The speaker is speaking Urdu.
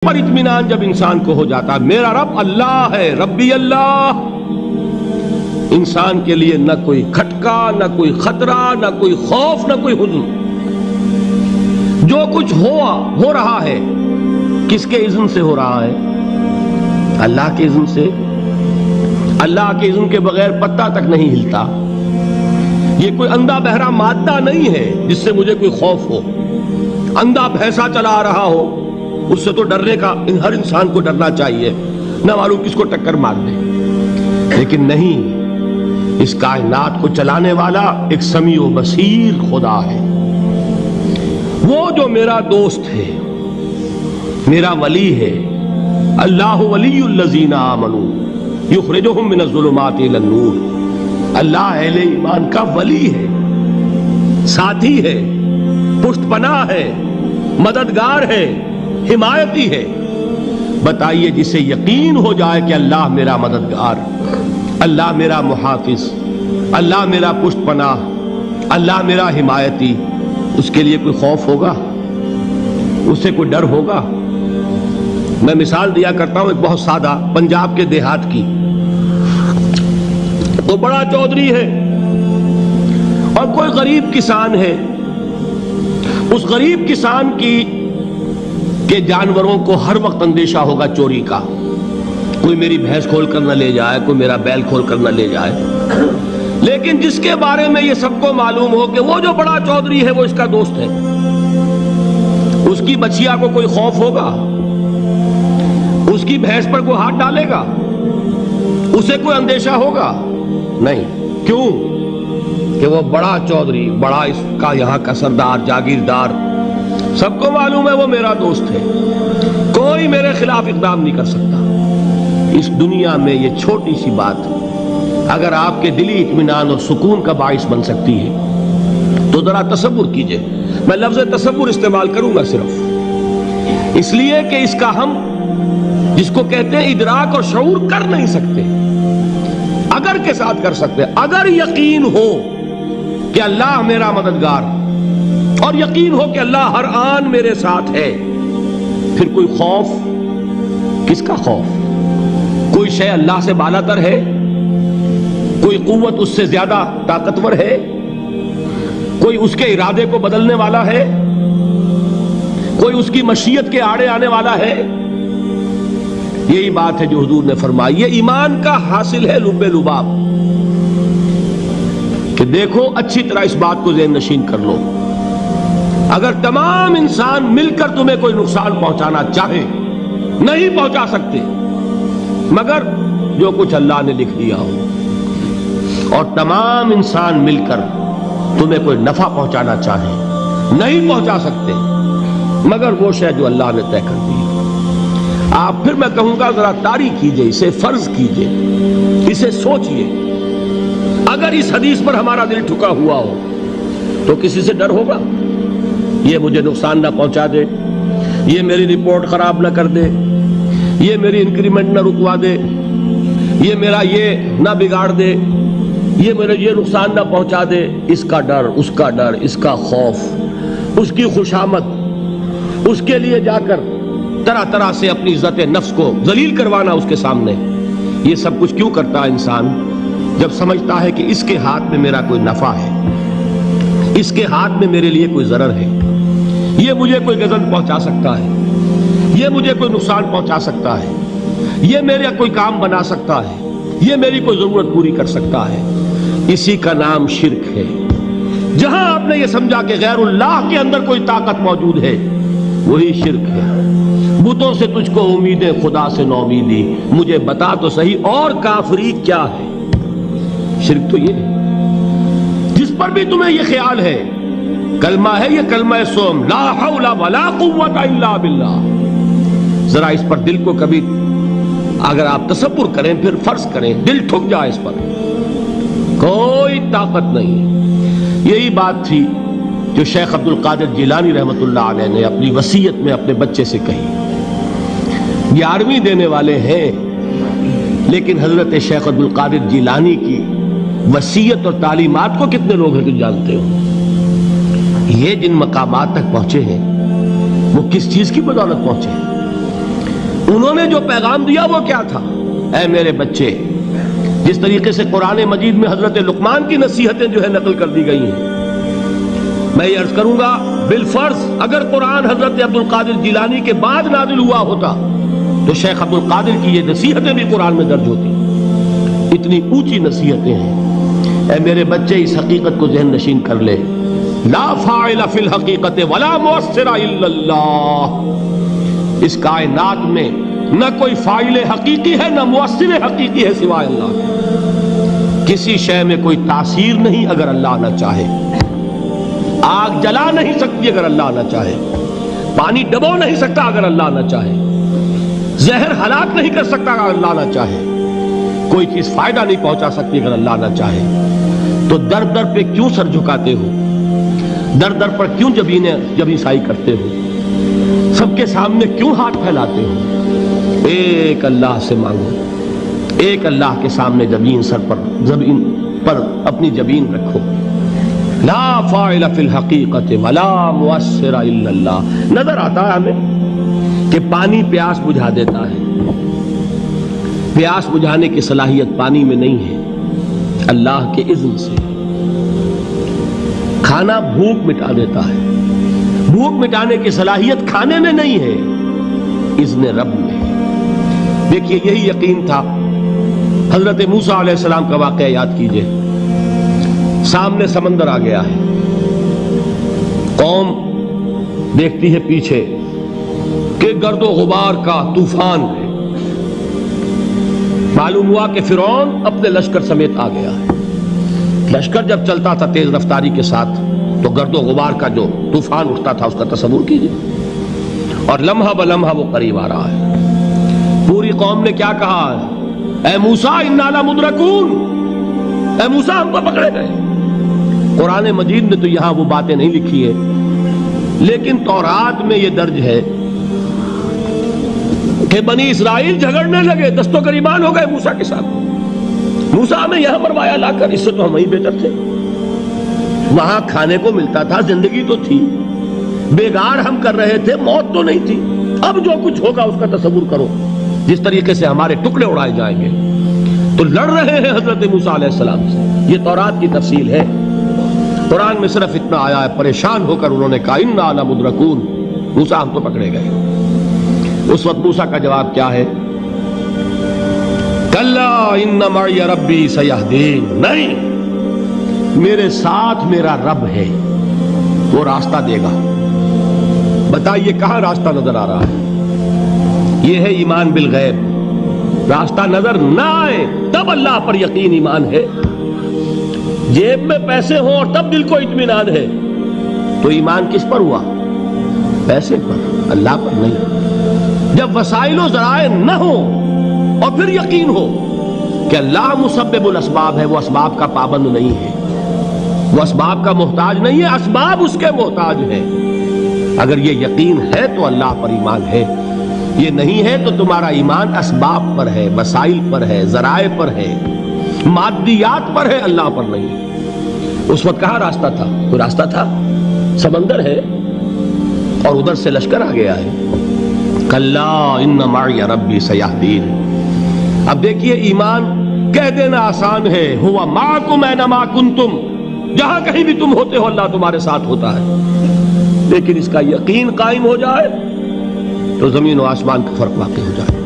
پر اطمینان جب انسان کو ہو جاتا ہے میرا رب اللہ ہے، ربی اللہ، انسان کے لیے نہ کوئی کھٹکا، نہ کوئی خطرہ، نہ کوئی خوف، نہ کوئی حزن۔ جو کچھ ہو رہا ہے کس کے اذن سے ہو رہا ہے؟ اللہ کے اذن سے۔ اللہ کے اذن کے بغیر پتہ تک نہیں ہلتا۔ یہ کوئی اندھا بہرا مادہ نہیں ہے جس سے مجھے کوئی خوف ہو۔ اندھا بھینسا چلا آ رہا ہو اس سے تو ڈرنے کا ہر انسان کو ڈرنا چاہیے، نہ معلوم کس کو ٹکر مار دے۔ لیکن نہیں، اس کائنات کو چلانے والا ایک سمیع و بصیر خدا ہے، وہ جو میرا دوست ہے، میرا ولی ہے۔ اللہ ولی الذین آمنوا یخرجہم من الظلمات الی النور۔ اللہ اہل ایمان کا ولی ہے، ساتھی ہے، پشت پناہ ہے، مددگار ہے، حمایتی ہے۔ بتائیے جسے یقین ہو جائے کہ اللہ میرا مددگار، اللہ میرا محافظ، اللہ میرا پشت پناہ، اللہ میرا حمایتی، اس کے لیے کوئی خوف ہوگا؟ اس سے کوئی ڈر ہوگا؟ میں مثال دیا کرتا ہوں ایک بہت سادہ پنجاب کے دیہات کی۔ تو بڑا چودھری ہے اور کوئی غریب کسان ہے۔ اس غریب کسان کے جانوروں کو ہر وقت اندیشہ ہوگا چوری کا، کوئی میری بھینس کھول کر نہ لے جائے، کوئی میرا بیل کھول کر نہ لے جائے۔ لیکن جس کے بارے میں یہ سب کو معلوم ہو کہ وہ جو بڑا چودھری ہے وہ اس کا دوست ہے، اس کی بچیا کو کوئی خوف ہوگا؟ اس کی بھینس پر کوئی ہاتھ ڈالے گا؟ اسے کوئی اندیشہ ہوگا؟ نہیں۔ کیوں؟ کہ وہ بڑا چودھری، بڑا اس کا یہاں کا سردار، جاگیردار، سب کو معلوم ہے وہ میرا دوست ہے، کوئی میرے خلاف اقدام نہیں کر سکتا۔ اس دنیا میں یہ چھوٹی سی بات اگر آپ کے دلی اطمینان اور سکون کا باعث بن سکتی ہے تو ذرا تصور کیجئے۔ میں لفظ تصور استعمال کروں گا صرف اس لیے کہ اس کا ہم جس کو کہتے ہیں ادراک اور شعور کر نہیں سکتے، اگر کے ساتھ کر سکتے۔ اگر یقین ہو کہ اللہ میرا مددگار اور یقین ہو کہ اللہ ہر آن میرے ساتھ ہے، پھر کوئی خوف؟ کس کا خوف؟ کوئی شے اللہ سے بالا تر ہے؟ کوئی قوت اس سے زیادہ طاقتور ہے؟ کوئی اس کے ارادے کو بدلنے والا ہے؟ کوئی اس کی مشیت کے آڑے آنے والا ہے؟ یہی بات ہے جو حضور نے فرمائی۔ یہ ایمان کا حاصل ہے لب لباب، کہ دیکھو اچھی طرح اس بات کو ذہن نشین کر لو، اگر تمام انسان مل کر تمہیں کوئی نقصان پہنچانا چاہے نہیں پہنچا سکتے، مگر جو کچھ اللہ نے لکھ دیا ہو، اور تمام انسان مل کر تمہیں کوئی نفع پہنچانا چاہے نہیں پہنچا سکتے، مگر وہ شے جو اللہ نے طے کر دی۔ آپ پھر میں کہوں گا ذرا طاری کیجئے، اسے فرض کیجئے، اسے سوچئے۔ اگر اس حدیث پر ہمارا دل ٹھکا ہوا ہو تو کسی سے ڈر ہوگا؟ یہ مجھے نقصان نہ پہنچا دے، یہ میری رپورٹ خراب نہ کر دے، یہ میری انکریمنٹ نہ رکوا دے، یہ میرا یہ نہ بگاڑ دے، یہ میرے یہ نقصان نہ پہنچا دے۔ اس کا ڈر، اس کا ڈر، اس کا خوف، اس کی خوشامد، اس کے لیے جا کر طرح طرح سے اپنی عزت نفس کو ذلیل کروانا اس کے سامنے، یہ سب کچھ کیوں کرتا ہے انسان؟ جب سمجھتا ہے کہ اس کے ہاتھ میں میرا کوئی نفع ہے، اس کے ہاتھ میں میرے لیے کوئی ضرر ہے، یہ مجھے کوئی غضب پہنچا سکتا ہے، یہ مجھے کوئی نقصان پہنچا سکتا ہے، یہ میرا کوئی کام بنا سکتا ہے، یہ میری کوئی ضرورت پوری کر سکتا ہے، اسی کا نام شرک ہے۔ جہاں آپ نے یہ سمجھا کہ غیر اللہ کے اندر کوئی طاقت موجود ہے، وہی شرک ہے۔ بتوں سے تجھ کو امیدیں، خدا سے نومیدی، مجھے بتا تو صحیح اور کافری کیا ہے؟ شرک تو یہ ہے جس پر بھی تمہیں یہ خیال ہے، کلمہ ہے یہ کلمہ سوم، لا حول ولا قوت الا باللہ، ذرا اس پر دل کو کبھی اگر آپ تصور کریں، پھر فرض کریں، دل ٹھک جائے، اس پر کوئی طاقت نہیں۔ یہی بات تھی جو شیخ عبد القادر جیلانی رحمۃ اللہ علیہ نے اپنی وصیت میں اپنے بچے سے کہی۔ 11ویں دینے والے ہیں، لیکن حضرت شیخ عبد القادر جیلانی کی وصیت اور تعلیمات کو کتنے لوگ ہیں کہ جانتے ہو؟ یہ جن مقامات تک پہنچے ہیں وہ کس چیز کی بدولت پہنچے ہیں؟ انہوں نے جو پیغام دیا وہ کیا تھا؟ اے میرے بچے، جس طریقے سے قرآن مجید میں حضرت لقمان کی نصیحتیں جو ہے نقل کر دی گئی ہیں، میں یہ عرض کروں گا بالفرض اگر قرآن حضرت عبد القادر جیلانی کے بعد نازل ہوا ہوتا تو شیخ عبد القادر کی یہ نصیحتیں بھی قرآن میں درج ہوتی۔ اتنی اونچی نصیحتیں ہیں۔ اے میرے بچے، اس حقیقت کو ذہن نشین کر لے، لا فاعل فی الحقیقت ولا مؤثر الا اللہ۔ اس کائنات میں نہ کوئی فاعل حقیقی ہے نہ مؤثر حقیقی ہے سوائے اللہ کے۔ کسی شے میں کوئی تاثیر نہیں اگر اللہ نہ چاہے۔ آگ جلا نہیں سکتی اگر اللہ نہ چاہے، پانی ڈبو نہیں سکتا اگر اللہ نہ چاہے، زہر ہلاک نہیں کر سکتا اگر اللہ نہ چاہے، کوئی چیز فائدہ نہیں پہنچا سکتی اگر اللہ نہ چاہے۔ تو در در پہ کیوں سر جھکاتے ہو؟ در در پر کیوں جبیں سائی کرتے ہو؟ سب کے سامنے کیوں ہاتھ پھیلاتے ہو؟ ایک اللہ سے مانگو، ایک اللہ کے سامنے زمین پر اپنی جبین رکھو۔ لا فاعل فی الحقیقت ولا مؤثر الا اللہ۔ نظر آتا ہے ہمیں کہ پانی پیاس بجھا دیتا ہے، پیاس بجھانے کی صلاحیت پانی میں نہیں ہے، اللہ کے اذن سے۔ کھانا بھوک مٹا دیتا ہے، بھوک مٹانے کی صلاحیت کھانے میں نہیں ہے، اذن رب میں۔ دیکھیے یہی یقین تھا حضرت موسیٰ علیہ السلام کا واقعہ یاد کیجئے۔ سامنے سمندر آ گیا ہے، قوم دیکھتی ہے پیچھے کہ گرد و غبار کا طوفان ہے۔ معلوم ہوا کہ فرعون اپنے لشکر سمیت آ گیا ہے۔ لشکر جب چلتا تھا تیز رفتاری کے ساتھ تو گرد و غبار کا جو طوفان اٹھتا تھا اس کا تصور کیجئے، اور لمحہ بلمحہ وہ قریب آ رہا ہے۔ پوری قوم نے کیا کہا ہے؟ اے موسیٰ انا لمدرکون، اے موسیٰ ہم کو پکڑے گئے۔ قرآن مجید نے تو یہاں وہ باتیں نہیں لکھی ہے، لیکن تورات میں یہ درج ہے کہ بنی اسرائیل جھگڑنے لگے، دست و گریبان ہو گئے موسیٰ کے ساتھ۔ موسیٰ ہمیں یہاں مروایا لا کر، اس سے تو ہم ہی بہتر تھے، وہاں کھانے کو ملتا تھا، زندگی تو تھی، بیگار ہم کر رہے تھے، موت تو نہیں تھی۔ اب جو کچھ ہوگا اس کا تصور کرو، جس طریقے سے ہمارے ٹکڑے اڑائے جائیں گے۔ تو لڑ رہے ہیں حضرت موسیٰ علیہ السلام سے، یہ تورات کی تفصیل ہے۔ قرآن میں صرف اتنا آیا ہے، پریشان ہو کر انہوں نے کہا انا لمدرکون، موسیٰ ہم تو پکڑے گئے۔ اس وقت موسیٰ کا جواب کیا ہے؟ کلا ان معی ربی سیہدین، نہیں، میرے ساتھ میرا رب ہے، وہ راستہ دے گا۔ بتائیے کہاں راستہ نظر آ رہا ہے؟ یہ ہے ایمان بالغیب۔ راستہ نظر نہ آئے تب اللہ پر یقین ایمان ہے۔ جیب میں پیسے ہوں اور تب دل کو اطمینان ہے تو ایمان کس پر ہوا؟ پیسے پر، اللہ پر نہیں۔ جب وسائل و ذرائع نہ ہوں اور پھر یقین ہو کہ اللہ مسبب الاسباب ہے، وہ اسباب کا پابند نہیں ہے، وہ اسباب کا محتاج نہیں ہے، اسباب اس کے محتاج ہیں۔ اگر یہ یقین ہے تو اللہ پر ایمان ہے، یہ نہیں ہے تو تمہارا ایمان اسباب پر ہے، وسائل پر ہے، ذرائع پر ہے، مادیات پر ہے، اللہ پر نہیں۔ اس وقت کہاں راستہ تھا؟ کوئی راستہ تھا؟ سمندر ہے اور ادھر سے لشکر آ گیا ہے۔ کلا ان معی ربی سیہدین۔ اب دیکھیے ایمان کہہ دینا آسان ہے، ہوا معکم اینما کنتم، جہاں کہیں بھی تم ہوتے ہو اللہ تمہارے ساتھ ہوتا ہے، لیکن اس کا یقین قائم ہو جائے تو زمین و آسمان کا فرق واقع ہو جائے۔